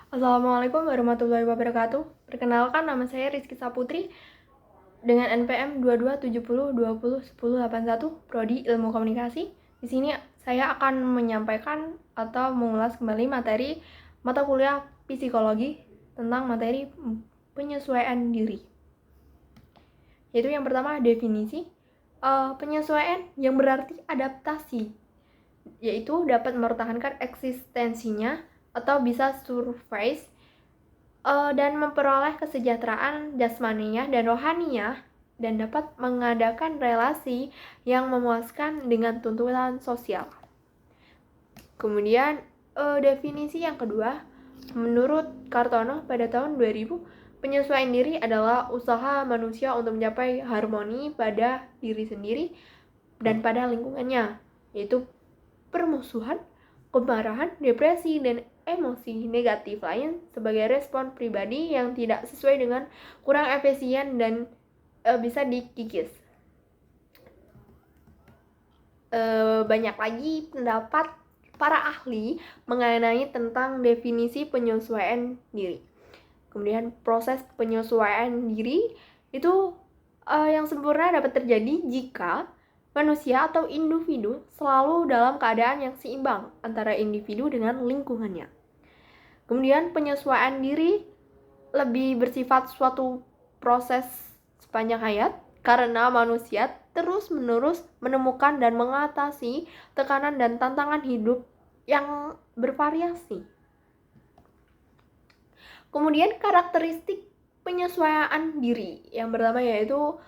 Assalamualaikum warahmatullahi wabarakatuh. Perkenalkan, nama saya Rizky Saputri dengan NPM 2270201081 Prodi Ilmu Komunikasi. Di sini saya akan menyampaikan atau mengulas kembali materi mata kuliah psikologi tentang materi penyesuaian diri. Yaitu yang pertama, definisi penyesuaian yang berarti adaptasi, yaitu dapat mempertahankan eksistensinya atau bisa survive dan memperoleh kesejahteraan jasmaninya dan rohaninya, dan dapat mengadakan relasi yang memuaskan dengan tuntutan sosial. Kemudian definisi yang kedua, menurut Kartono pada tahun 2000, penyesuaian diri adalah usaha manusia untuk mencapai harmoni pada diri sendiri dan pada lingkungannya, yaitu permusuhan, kemarahan, depresi, dan emosi negatif lain sebagai respon pribadi yang tidak sesuai dengan kurang efisien dan bisa dikikis. Banyak lagi pendapat para ahli mengenai tentang definisi penyesuaian diri. Kemudian proses penyesuaian diri itu yang sempurna dapat terjadi jika manusia atau individu selalu dalam keadaan yang seimbang antara individu dengan lingkungannya. Kemudian penyesuaian diri lebih bersifat suatu proses sepanjang hayat karena manusia terus-menerus menemukan dan mengatasi tekanan dan tantangan hidup yang bervariasi. Kemudian karakteristik penyesuaian diri yang pertama yaitu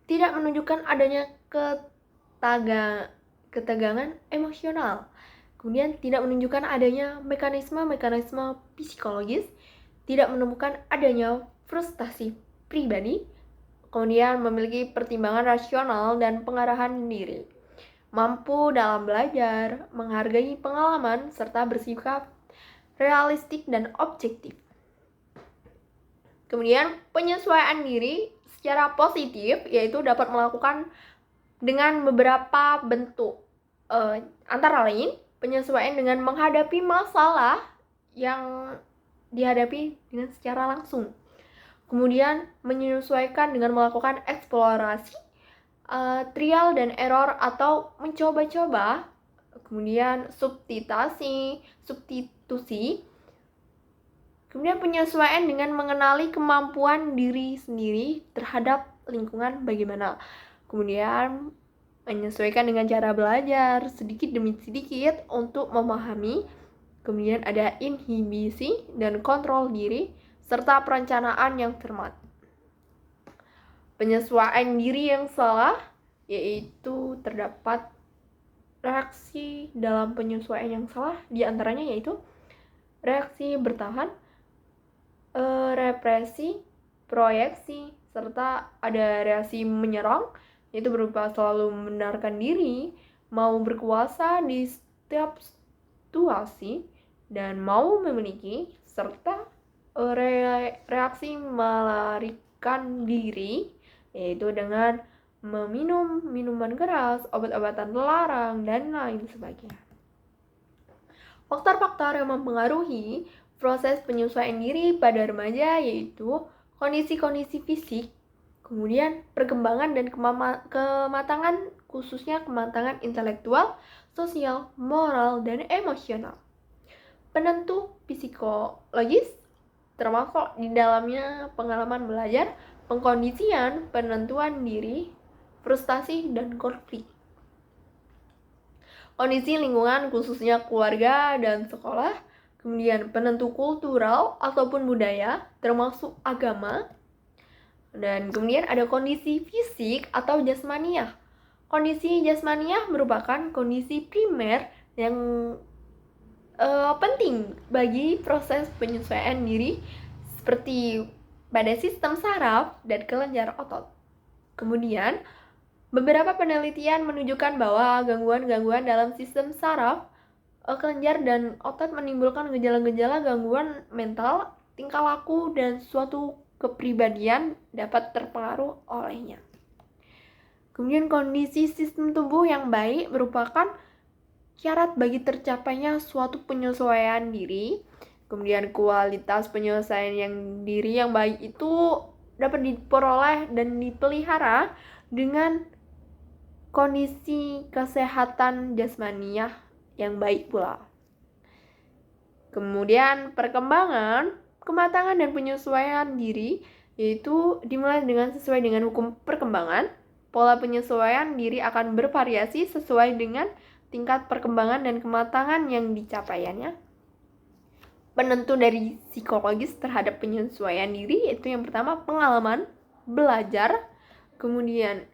tidak menunjukkan adanya ketegangan emosional. Kemudian tidak menunjukkan adanya mekanisme psikologis, tidak menemukan adanya frustasi pribadi, kemudian memiliki pertimbangan rasional dan pengarahan diri, mampu dalam belajar, menghargai pengalaman, serta bersikap realistik dan objektif. Kemudian penyesuaian diri secara positif yaitu dapat melakukan dengan beberapa bentuk, antara lain penyesuaian dengan menghadapi masalah yang dihadapi dengan secara langsung. Kemudian menyesuaikan dengan melakukan eksplorasi, trial dan error atau mencoba-coba. Kemudian substitusi. Kemudian penyesuaian dengan mengenali kemampuan diri sendiri terhadap lingkungan bagaimana. Kemudian menyesuaikan dengan cara belajar sedikit demi sedikit untuk memahami. Kemudian ada inhibisi dan kontrol diri serta perencanaan yang cermat. Penyesuaian diri yang salah yaitu terdapat reaksi dalam penyesuaian yang salah, diantaranya yaitu reaksi bertahan, represi, proyeksi, serta ada reaksi menyerang, yaitu berupa selalu membenarkan diri, mau berkuasa di setiap situasi, dan mau memiliki, serta reaksi melarikan diri, yaitu dengan meminum minuman keras, obat-obatan terlarang, dan lain sebagainya. Faktor-faktor yang mempengaruhi proses penyesuaian diri pada remaja yaitu kondisi-kondisi fisik, kemudian perkembangan dan kematangan, khususnya kematangan intelektual, sosial, moral, dan emosional. Penentu psikologis termasuk di dalamnya pengalaman belajar, pengkondisian, penentuan diri, frustasi, dan konflik. Kondisi lingkungan khususnya keluarga dan sekolah, kemudian penentu kultural ataupun budaya termasuk agama, dan kemudian ada kondisi fisik atau jasmaniah. Kondisi jasmaniah merupakan kondisi primer yang penting bagi proses penyesuaian diri seperti pada sistem saraf dan kelenjar otot. Kemudian beberapa penelitian menunjukkan bahwa gangguan-gangguan dalam sistem saraf, kelenjar, dan otot menimbulkan gejala-gejala gangguan mental, tingkah laku, dan suatu kepribadian dapat terpengaruh olehnya. Kemudian kondisi sistem tubuh yang baik merupakan syarat bagi tercapainya suatu penyesuaian diri. Kemudian kualitas penyelesaian diri yang baik itu dapat diperoleh dan dipelihara dengan kondisi kesehatan jasmaniah yang baik pula. Kemudian perkembangan, kematangan dan penyesuaian diri yaitu dimulai dengan sesuai dengan hukum perkembangan. Pola penyesuaian diri akan bervariasi sesuai dengan tingkat perkembangan dan kematangan yang dicapaiannya. Penentu dari psikologis terhadap penyesuaian diri yaitu yang pertama pengalaman, belajar, kemudian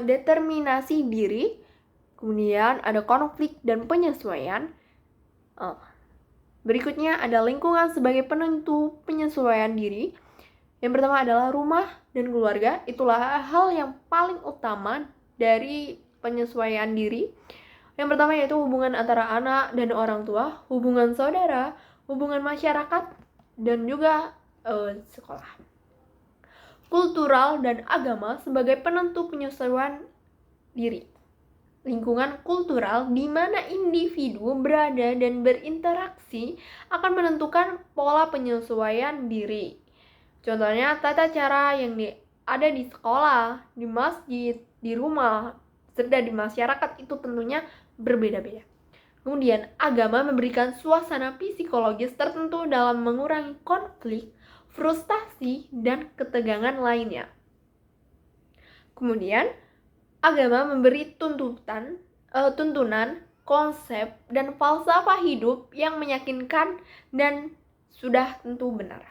determinasi diri, kemudian ada konflik dan penyesuaian. Berikutnya ada lingkungan sebagai penentu penyesuaian diri. Yang pertama adalah rumah dan keluarga. Itulah hal yang paling utama dari penyesuaian diri. Yang pertama yaitu hubungan antara anak dan orang tua, hubungan saudara, hubungan masyarakat, dan juga sekolah. Kultural dan agama sebagai penentu penyesuaian diri. Lingkungan kultural di mana individu berada dan berinteraksi akan menentukan pola penyesuaian diri. Contohnya tata cara yang ada di sekolah, di masjid, di rumah, serta di masyarakat itu tentunya berbeda-beda. Kemudian agama memberikan suasana psikologis tertentu dalam mengurangi konflik, frustasi, dan ketegangan lainnya. Kemudian agama memberi tuntunan, konsep, dan falsafah hidup yang meyakinkan dan sudah tentu benar.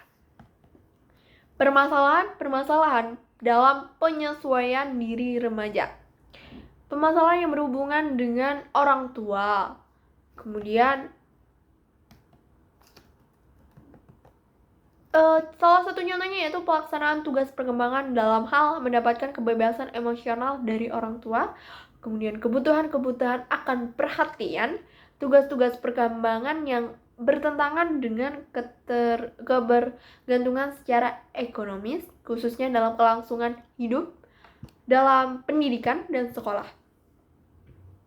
Permasalahan dalam penyesuaian diri remaja. Permasalahan yang berhubungan dengan orang tua. Kemudian salah satu contohnya yaitu pelaksanaan tugas perkembangan dalam hal mendapatkan kebebasan emosional dari orang tua. Kemudian kebutuhan akan perhatian, tugas-tugas perkembangan yang bertentangan dengan kebergantungan secara ekonomis, khususnya dalam kelangsungan hidup, dalam pendidikan dan sekolah.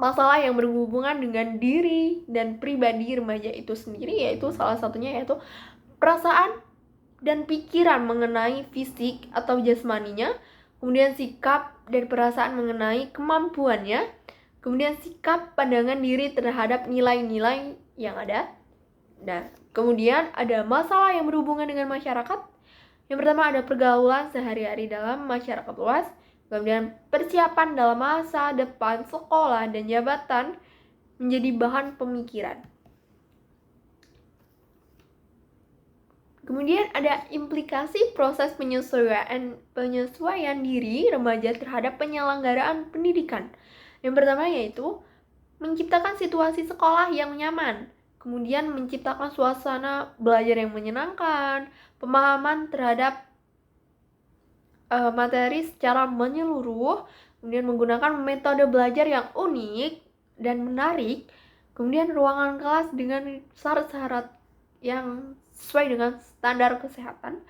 Masalah yang berhubungan dengan diri dan pribadi remaja itu sendiri yaitu salah satunya yaitu perasaan dan pikiran mengenai fisik atau jasmaninya, kemudian sikap dan perasaan mengenai kemampuannya, kemudian sikap pandangan diri terhadap nilai-nilai yang ada. Nah, kemudian ada masalah yang berhubungan dengan masyarakat. Yang pertama ada pergaulan sehari-hari dalam masyarakat luas, kemudian persiapan dalam masa depan sekolah dan jabatan menjadi bahan pemikiran. Kemudian ada implikasi proses penyesuaian diri remaja terhadap penyelenggaraan pendidikan. Yang pertama yaitu menciptakan situasi sekolah yang nyaman, kemudian menciptakan suasana belajar yang menyenangkan, pemahaman terhadap materi secara menyeluruh, kemudian menggunakan metode belajar yang unik dan menarik, kemudian ruangan kelas dengan syarat-syarat yang sesuai dengan standar kesehatan,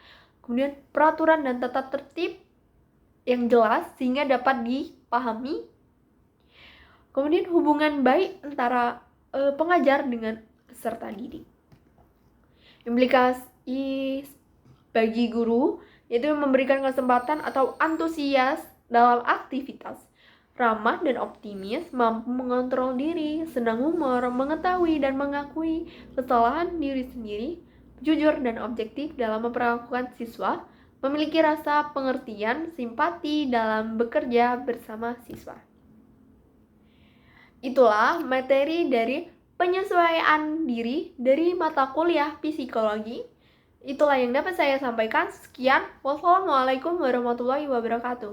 kemudian peraturan dan tata tertib yang jelas sehingga dapat dipahami, kemudian hubungan baik antara pengajar dengan peserta didik. Implikasi bagi guru yaitu memberikan kesempatan atau antusias dalam aktivitas, ramah dan optimis, mampu mengontrol diri, senang humor, mengetahui dan mengakui kesalahan diri sendiri, jujur dan objektif dalam memperlakukan siswa, memiliki rasa pengertian, simpati dalam bekerja bersama siswa. Itulah materi dari penyesuaian diri dari mata kuliah psikologi. Itulah yang dapat saya sampaikan. Sekian, wassalamualaikum warahmatullahi wabarakatuh.